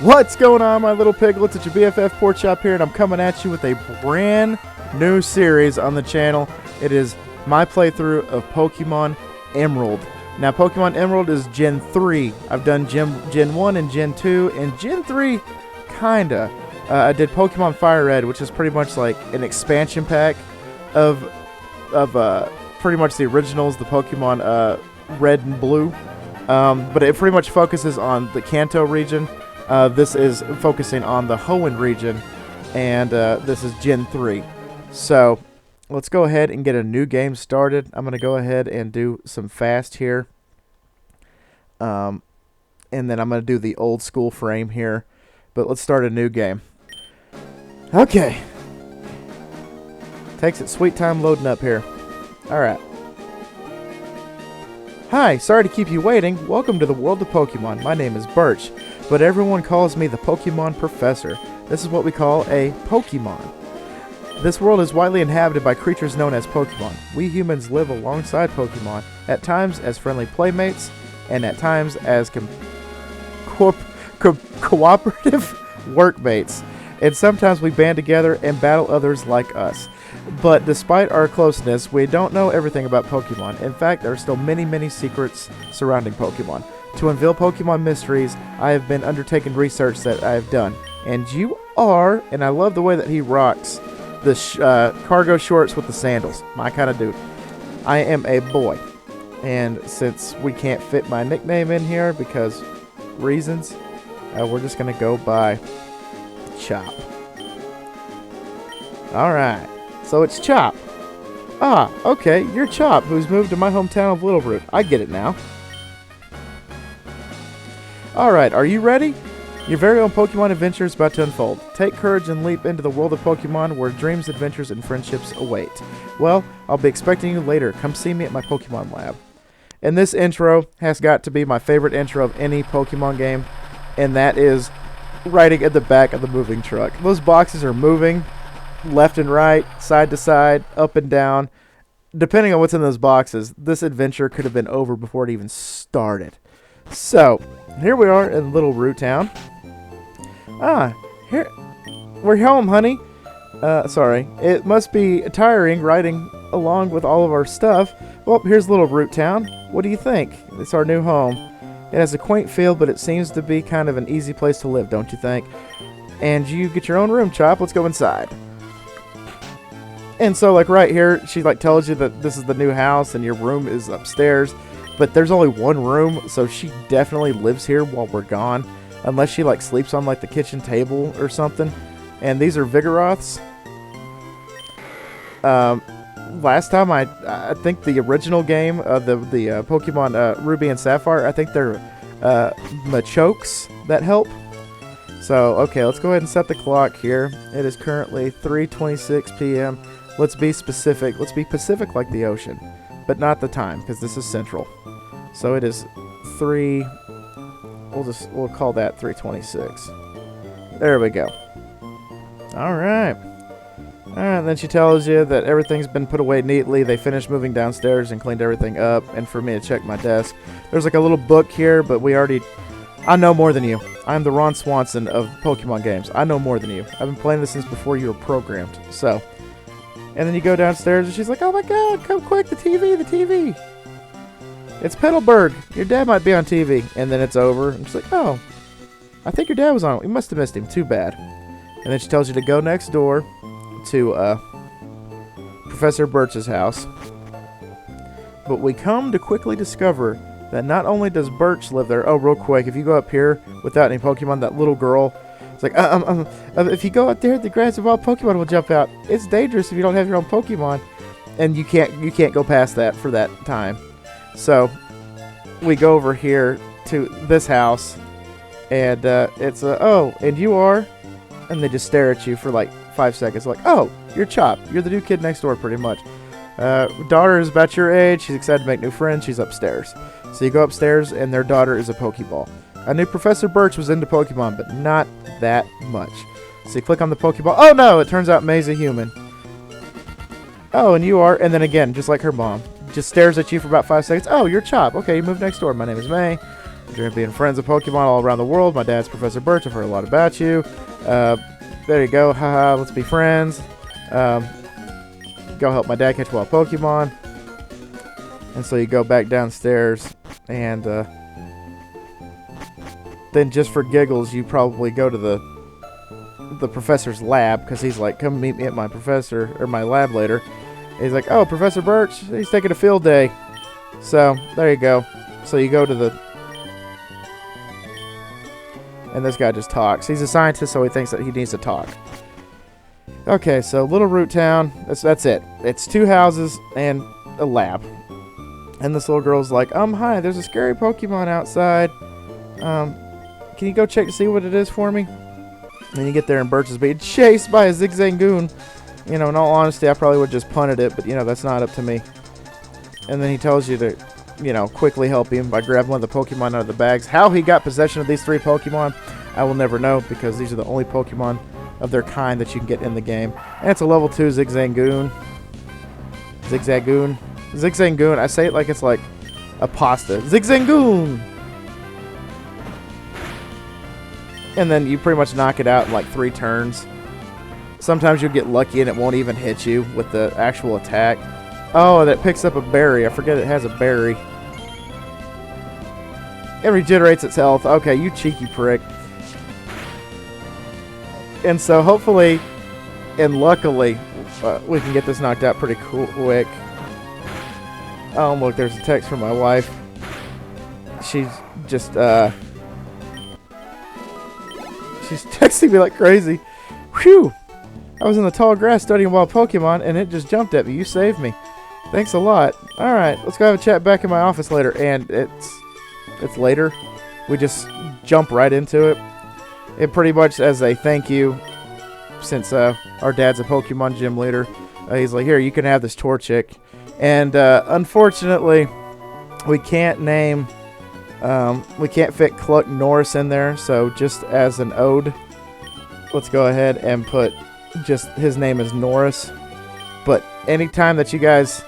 What's going on, my little piglets? It's your BFF Pork Chop here, and I'm coming at you with a brand new series on the channel. It is my playthrough of Pokemon Emerald. Now, Pokemon Emerald is Gen 3. I've done Gen 1 and Gen 2, and Gen 3, kinda. I did Pokemon Fire Red, which is pretty much like an expansion pack of pretty much the originals, the Pokemon Red and Blue. But it pretty much focuses on the Kanto region. This is focusing on the Hoenn region, and this is Gen 3. So, let's go ahead and get a new game started. I'm going to go ahead and do some fast here. And then I'm going to do the old school frame here. But let's start a new game. Okay. Takes its sweet time loading up here. Alright. Hi, sorry to keep you waiting. Welcome to the world of Pokemon. My name is Birch, but everyone calls me the Pokemon Professor. This is what we call a Pokemon. This world is widely inhabited by creatures known as Pokemon. We humans live alongside Pokemon, at times as friendly playmates, and at times as cooperative workmates. And sometimes we band together and battle others like us. But despite our closeness, we don't know everything about Pokemon. In fact, there are still many, many secrets surrounding Pokemon. To unveil Pokemon mysteries, I have been undertaking research that I have done. And you are, and I love the way that he rocks the cargo shorts with the sandals. My kind of dude. I am a boy. And since we can't fit my nickname in here because reasons, we're just going to go by Chop. Alright. So it's Chop. Ah, okay, you're Chop, who's moved to my hometown of Littleroot. I get it now. Alright, are you ready? Your very own Pokemon adventure is about to unfold. Take courage and leap into the world of Pokemon where dreams, adventures, and friendships await. Well, I'll be expecting you later. Come see me at my Pokemon lab. And this intro has got to be my favorite intro of any Pokemon game, and that is riding at the back of the moving truck. Those boxes are moving left and right, side to side, up and down. Depending on what's in those boxes, this adventure could have been over before it even started. So, here we are in Little Root Town. Ah, here we're home, honey. Sorry. It must be tiring riding along with all of our stuff. Well, here's Little Root Town. What do you think? It's our new home. It has a quaint feel, but it seems to be kind of an easy place to live, don't you think? And you get your own room, Chop. Let's go inside. And so, like, right here, she, like, tells you that this is the new house and your room is upstairs. But there's only one room, so she definitely lives here while we're gone. Unless she, like, sleeps on, like, the kitchen table or something. And these are Vigoroths. Last time, I think the original game, the Pokemon Ruby and Sapphire, I think they're Machokes that help. So, okay, let's go ahead and set the clock here. It is currently 3:26 p.m. Let's be specific. Let's be Pacific like the ocean, but not the time, because this is Central. So it is 3. We'll call that 3:26. There we go. All right. And then she tells you that everything's been put away neatly. They finished moving downstairs and cleaned everything up. And for me to check my desk, there's like a little book here, but I know more than you. I'm the Ron Swanson of Pokemon games. I know more than you. I've been playing this since before you were programmed. So, and then you go downstairs and she's like, oh my god, come quick, the TV. It's Petalburg. Your dad might be on TV. And then it's over. And she's like, oh, I think your dad was on it. We must have missed him. Too bad. And then she tells you to go next door to Professor Birch's house. But we come to quickly discover that not only does Birch live there. Oh, real quick, if you go up here without any Pokemon, that little girl, it's like, if you go up there, the grass of all Pokemon will jump out. It's dangerous if you don't have your own Pokemon. And you can't go past that for that time. So, we go over here to this house, and it's oh, and you are, and they just stare at you for like 5 seconds, like, oh, you're Chop. You're the new kid next door, pretty much. Daughter is about your age. She's excited to make new friends. She's upstairs. So you go upstairs, and their daughter is a Pokeball. I knew Professor Birch was into Pokemon, but not that much. So you click on the Pokeball. Oh, no! It turns out May's a human. Oh, and you are, and then again, just like her mom, just stares at you for about 5 seconds. Oh, you're Chop. Okay, you move next door. My name is May. Dream of being friends with Pokemon all around the world. My dad's Professor Birch. I've heard a lot about you. There you go. Haha, let's be friends. Go help my dad catch wild Pokemon. And so you go back downstairs, and then just for giggles, you probably go to the professor's lab, because he's like, come meet me at my my lab later. He's like, oh, Professor Birch, he's taking a field day. So there you go. So you go to and this guy just talks. He's a scientist, so he thinks that he needs to talk. Okay, so Little Root Town, that's it. It's 2 houses and a lab. And this little girl's like, hi, there's a scary Pokemon outside. Can you go check to see what it is for me? And you get there and Birch is being chased by a Zigzagoon. You know, in all honesty, I probably would just punted it, but, you know, that's not up to me. And then he tells you to, you know, quickly help him by grabbing one of the Pokemon out of the bags. How he got possession of these 3 Pokemon, I will never know, because these are the only Pokemon of their kind that you can get in the game. And it's a level 2 Zigzagoon. Zigzagoon. I say it like it's like a pasta. Zigzagoon! And then you pretty much knock it out in like 3 turns. Sometimes you'll get lucky and it won't even hit you with the actual attack. Oh, that picks up a berry. I forget it has a berry. It regenerates its health. Okay, you cheeky prick. And so hopefully and luckily we can get this knocked out pretty quick. Oh, look, there's a text from my wife. She's just she's texting me like crazy. Whew! I was in the tall grass studying wild Pokemon, and it just jumped at me. You saved me. Thanks a lot. Alright, let's go have a chat back in my office later. And it's later. We just jump right into it. It pretty much as a thank you, since our dad's a Pokemon gym leader. He's like, here, you can have this Torchic. And unfortunately, we can't name... we can't fit Cluck Norris in there, so just as an ode, let's go ahead and put just his name is Norris. But anytime that you guys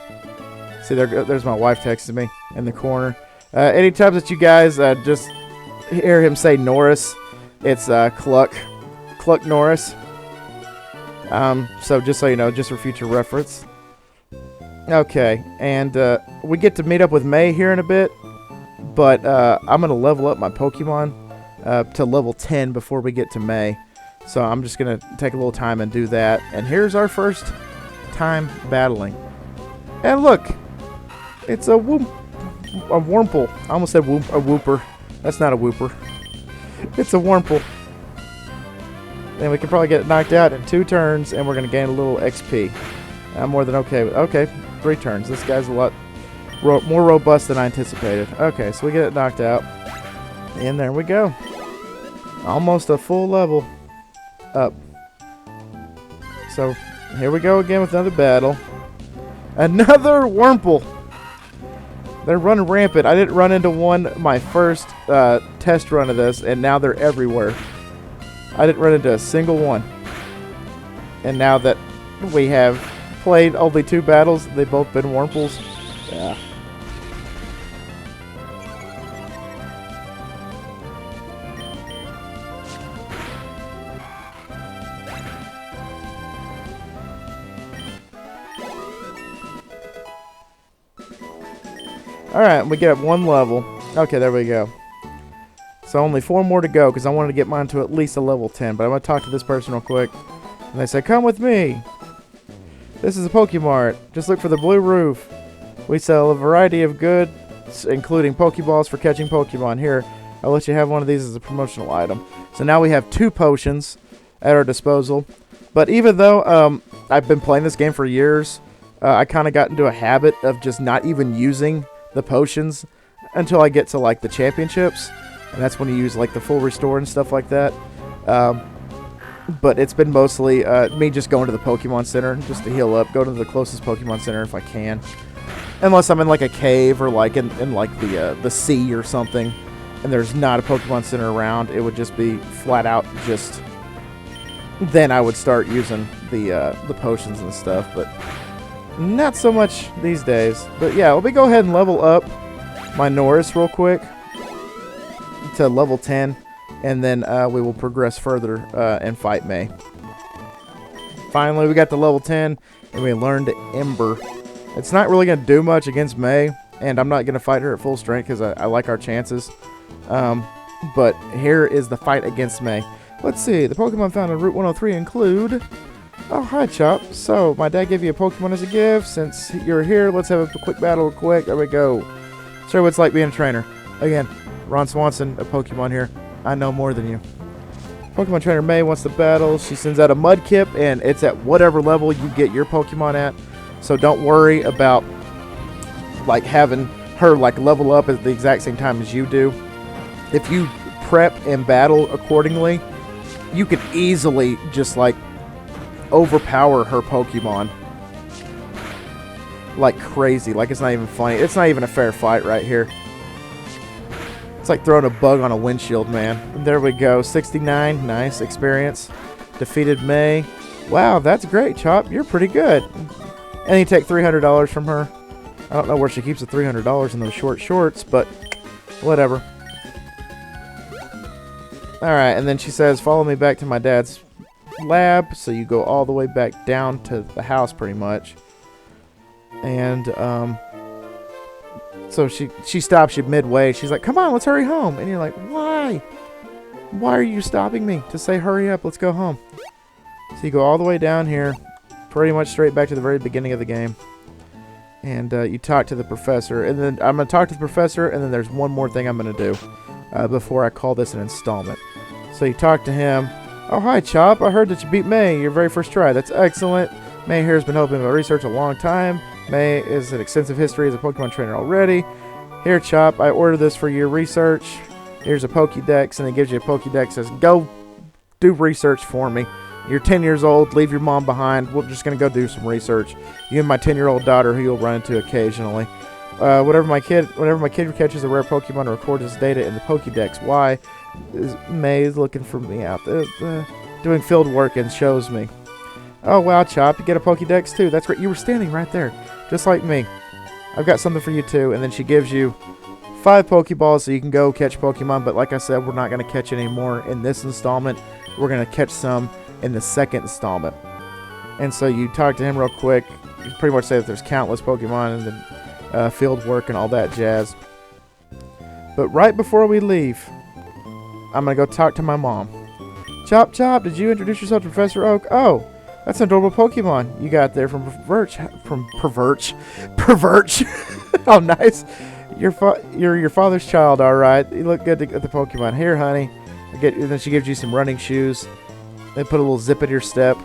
see, there's my wife texting me in the corner. Anytime that you guys just hear him say Norris, it's Cluck Norris. So just so you know, just for future reference. Okay, and we get to meet up with May here in a bit. But I'm going to level up my Pokemon to level 10 before we get to May. So I'm just going to take a little time and do that. And here's our first time battling. And look, it's a Wurmple. I almost said a Wooper. That's not a Wooper. It's a Wurmple. And we can probably get it knocked out in 2 turns, and we're going to gain a little XP. I'm more than okay with. Okay, 3 turns. This guy's a lot more robust than I anticipated. Okay, so we get it knocked out. And there we go. Almost a full level up. So, here we go again with another battle. Another Wurmple! They're running rampant. I didn't run into one my first test run of this, and now they're everywhere. I didn't run into a single one. And now that we have played only 2 battles, they've both been Wurmples. Yeah. Alright, we get up 1 level. Okay, there we go. So only 4 more to go, because I wanted to get mine to at least a level 10. But I'm going to talk to this person real quick. And they say, come with me. This is a Pokemart. Just look for the blue roof. We sell a variety of goods, including Pokeballs for catching Pokemon. Here, I'll let you have one of these as a promotional item. So now we have 2 potions at our disposal. But even though I've been playing this game for years, I kind of got into a habit of just not even using the potions until I get to like the championships. And that's when you use like the full restore and stuff like that. But it's been mostly me just going to the Pokemon Center just to heal up. Go to the closest Pokemon Center if I can. Unless I'm in like a cave or like in like the sea or something. And there's not a Pokemon Center around. It would just be flat out just... Then I would start using the potions and stuff. But not so much these days. But yeah, let me go ahead and level up my Norris real quick. to level 10, and then we will progress further and fight May. Finally, we got to level 10, and we learned Ember. It's not really going to do much against May, and I'm not going to fight her at full strength because I like our chances. But here is the fight against May. Let's see. The Pokemon found on Route 103 include... Oh, hi, Chop. So, my dad gave you a Pokemon as a gift. Since you're here, let's have a quick battle real quick. There we go. Sir, what's like being a trainer? Again, Ron Swanson, a Pokemon here. I know more than you. Pokemon trainer May wants to battle. She sends out a Mudkip, and it's at whatever level you get your Pokemon at. So don't worry about like having her like level up at the exact same time as you do. If you prep and battle accordingly, you can easily just like overpower her Pokemon like crazy. Like, it's not even funny. It's not even a fair fight right here. It's like throwing a bug on a windshield, man. And there we go. 69. Nice experience. Defeated May. Wow, that's great, Chop. You're pretty good. And you take $300 from her. I don't know where she keeps the $300 in those short shorts, but whatever. Alright, and then she says, follow me back to my dad's lab. So you go all the way back down to the house pretty much. And so she stops you midway. She's like, come on, let's hurry home. And you're like, why? Why are you stopping me? To say hurry up, let's go home. So you go all the way down here, pretty much straight back to the very beginning of the game. And you talk to the professor. And then I'm going to talk to the professor, and then there's one more thing I'm going to do before I call this an installment. So you talk to him. Oh, hi, Chop. I heard that you beat May your very first try. That's excellent. May here has been helping with research a long time. May is an extensive history as a Pokemon trainer already. Here, Chop, I ordered this for your research. Here's a Pokédex, and it gives you a Pokédex. Says, go do research for me. You're 10 years old. Leave your mom behind. We're just going to go do some research. You and my 10-year-old daughter, who you'll run into occasionally. Whenever my kid catches a rare Pokemon, records his data in the Pokédex. Why is May looking for me out there, doing field work and shows me. Oh, wow, Chop, you get a Pokédex too. That's great. You were standing right there, just like me. I've got something for you too. And then she gives you 5 Pokeballs so you can go catch Pokemon. But like I said, we're not going to catch any more in this installment. We're going to catch some in the second installment. And so you talk to him real quick. You pretty much say that there's countless Pokemon and then field work and all that jazz. But right before we leave, I'm going to go talk to my mom. Chop, Chop, did you introduce yourself to Professor Oak? Oh, that's an adorable Pokemon you got there from Birch. Oh, nice. You're your father's child, all right. You look good at the Pokemon. Here, honey. And then she gives you some running shoes. They put a little zip in your step.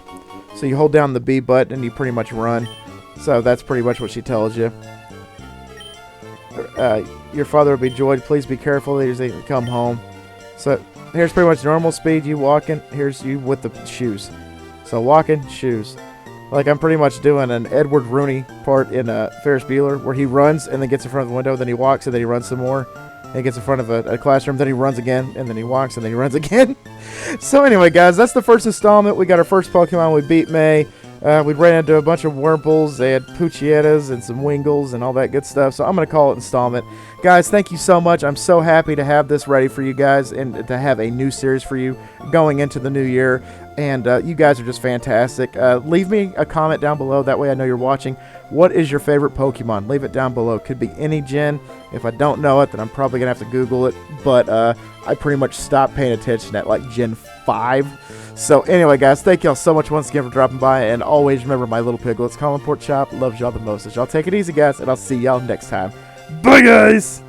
So you hold down the B button and you pretty much run. So that's pretty much what she tells you. Your father will be joyed. Please be careful as they come home. So here's pretty much normal speed. You walking. Here's you with the shoes. So walking, shoes. Like I'm pretty much doing an Edward Rooney part in Ferris Bueller where he runs and then gets in front of the window, then he walks and then he runs some more. And he gets in front of a classroom, then he runs again, and then he walks and then he runs again. So anyway, guys, that's the first installment. We got our first Pokemon. We beat May. We ran into a bunch of Wurmples. They had Poochietas and some Wingles and all that good stuff. So I'm going to call it installment. Guys, thank you so much. I'm so happy to have this ready for you guys and to have a new series for you going into the new year. And you guys are just fantastic. Leave me a comment down below. That way I know you're watching. What is your favorite Pokemon? Leave it down below. Could be any gen. If I don't know it, then I'm probably going to have to Google it. But I pretty much stopped paying attention at like Gen 5. So anyway, guys, thank y'all so much once again for dropping by. And always remember my little piglets. Kollin Pork Chop loves y'all the most. So y'all take it easy, guys. And I'll see y'all next time. Bye, guys!